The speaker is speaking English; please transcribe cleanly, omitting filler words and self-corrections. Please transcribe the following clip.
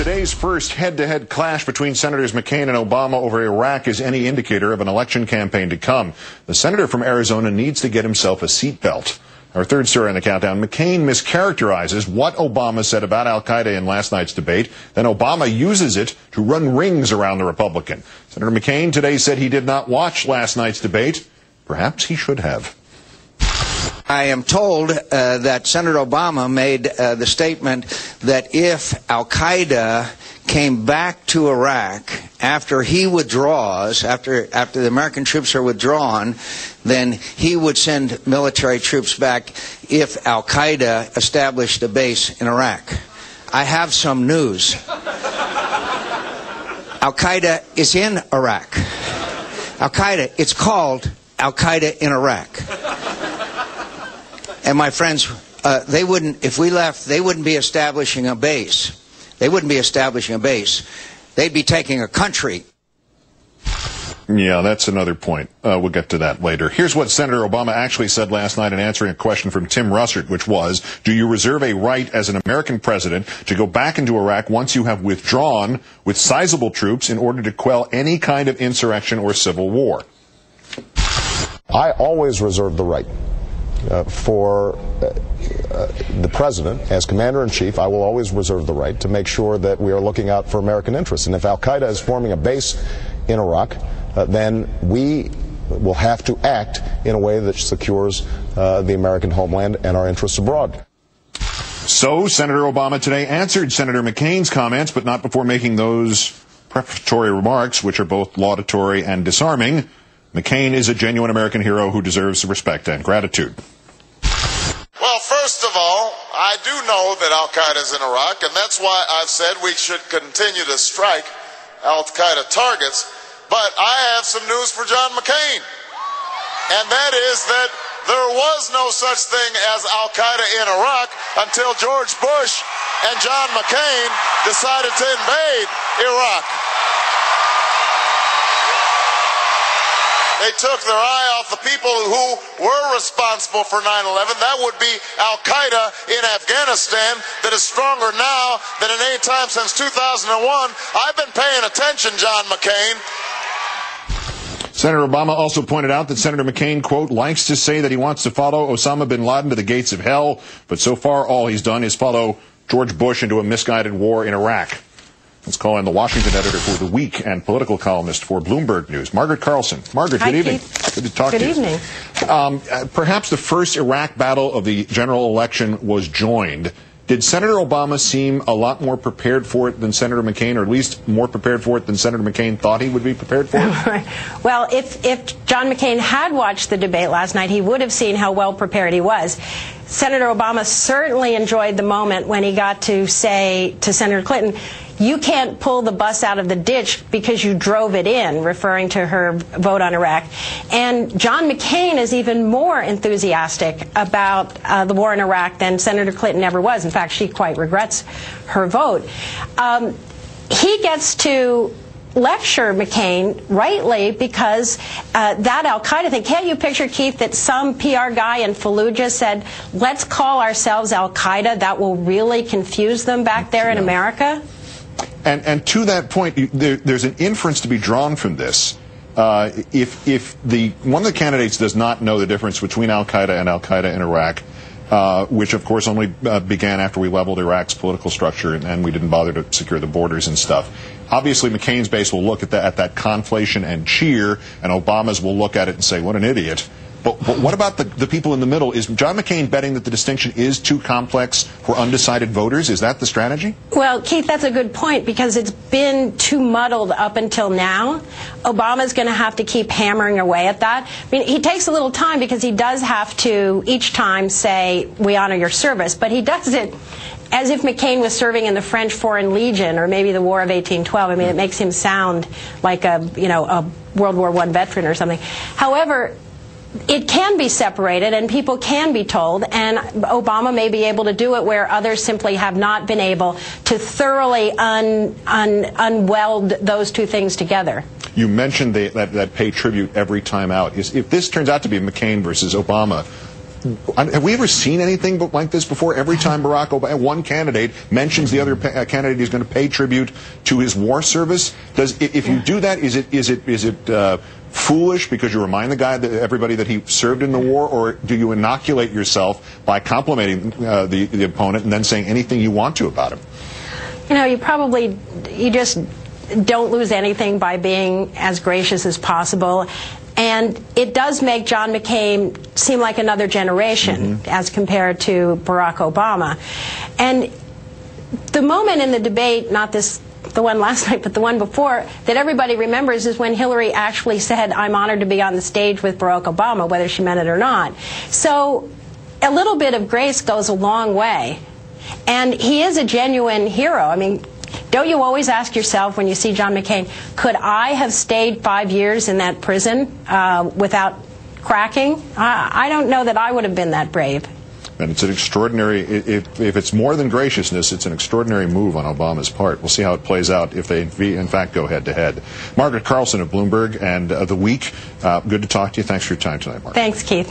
Today's first head-to-head clash between Senators McCain and Obama over Iraq is any indicator of an election campaign to come. The senator from Arizona needs to get himself a seatbelt. Our third story on the countdown, McCain mischaracterizes what Obama said about al-Qaeda in last night's debate. Then Obama uses it to run rings around the Republican. Senator McCain today said he did not watch last night's debate. Perhaps he should have. I am told that Senator Obama made the statement that if al-Qaeda came back to Iraq after he withdraws, after the American troops are withdrawn, then he would send military troops back if al-Qaeda established a base in Iraq. I have some news. Al-Qaeda is in Iraq. Al-Qaeda, it's called Al-Qaeda in Iraq. And my friends, they wouldn't, if we left, they wouldn't be establishing a base. They wouldn't be establishing a base. They'd be taking a country. Yeah, that's another point. We'll get to that later. Here's what Senator Obama actually said last night in answering a question from Tim Russert, which was, do you reserve a right as an American president to go back into Iraq once you have withdrawn with sizable troops in order to quell any kind of insurrection or civil war? I always reserve the right. For the president, as commander-in-chief, I will always reserve the right to make sure that we are looking out for American interests. And if al-Qaeda is forming a base in Iraq, then we will have to act in a way that secures the American homeland and our interests abroad. So, Senator Obama today answered Senator McCain's comments, but not before making those prefatory remarks, which are both laudatory and disarming. McCain is a genuine American hero who deserves respect and gratitude. Well, first of all, I do know that al-Qaeda is in Iraq, and that's why I've said we should continue to strike al-Qaeda targets. But I have some news for John McCain, and that is that there was no such thing as al-Qaeda in Iraq until George Bush and John McCain decided to invade Iraq. They took their eye off the people who were responsible for 9/11. That would be al-Qaeda in Afghanistan, that is stronger now than at any time since 2001. I've been paying attention, John McCain. Senator Obama also pointed out that Senator McCain, quote, likes to say that he wants to follow Osama bin Laden to the gates of hell, but so far all he's done is follow George Bush into a misguided war in Iraq. Let's call in the Washington editor for The Week and political columnist for Bloomberg News, Margaret Carlson. Margaret, good evening. Good to talk to you. Good evening. Perhaps the first Iraq battle of the general election was joined. Did Senator Obama seem a lot more prepared for it than Senator McCain, or at least more prepared for it than Senator McCain thought he would be prepared for it? Well, if John McCain had watched the debate last night, he would have seen how well prepared he was. Senator Obama certainly enjoyed the moment when he got to say to Senator Clinton, you can't pull the bus out of the ditch because you drove it in, referring to her vote on Iraq. And John McCain is even more enthusiastic about the war in Iraq than Senator Clinton ever was. In fact, she quite regrets her vote. He gets to lecture McCain rightly because that al-Qaeda thing. Can't you picture, Keith, that some PR guy in Fallujah said, let's call ourselves al-Qaeda? That will really confuse them back there in America? And to that point, there's an inference to be drawn from this. If one of the candidates does not know the difference between al-Qaeda and al-Qaeda in Iraq, which of course only began after we leveled Iraq's political structure and we didn't bother to secure the borders and stuff. Obviously, McCain's base will look at that conflation and cheer, and Obama's will look at it and say, what an idiot. But what about the people in the middle? Is John McCain betting that the distinction is too complex for undecided voters? Is that the strategy? Well, Keith, that's a good point because it's been too muddled up until now. Obama's going to have to keep hammering away at that. I mean, he takes a little time because he does have to each time say, we honor your service, but he does it as if McCain was serving in the French Foreign Legion or maybe the War of 1812. I mean, it makes him sound like a World War I veteran or something. However, it can be separated and people can be told, and Obama may be able to do it where others simply have not been able to thoroughly unweld those two things together. You mentioned that pay tribute every time out. If this turns out to be McCain versus Obama, Have we ever seen anything like this before? Every time Barack Obama, one candidate mentions the other candidate, he's going to pay tribute to his war service. If you do that, is it foolish because you remind everybody that he served in the war, or do you inoculate yourself by complimenting the opponent and then saying anything you want to about him? You know, you just don't lose anything by being as gracious as possible. And it does make John McCain seem like another generation as compared to Barack Obama. And the moment in the debate, not the one last night, but the one before, that everybody remembers is when Hillary actually said, "I'm honored to be on the stage with Barack Obama," whether she meant it or not. So a little bit of grace goes a long way. And he is a genuine hero. I mean, don't you always ask yourself when you see John McCain, could I have stayed 5 years in that prison without cracking? I don't know that I would have been that brave. And it's an extraordinary, if it's more than graciousness, it's an extraordinary move on Obama's part. We'll see how it plays out if they, in fact, go head-to-head. Margaret Carlson of Bloomberg and The Week, good to talk to you. Thanks for your time tonight, Margaret. Thanks, Keith.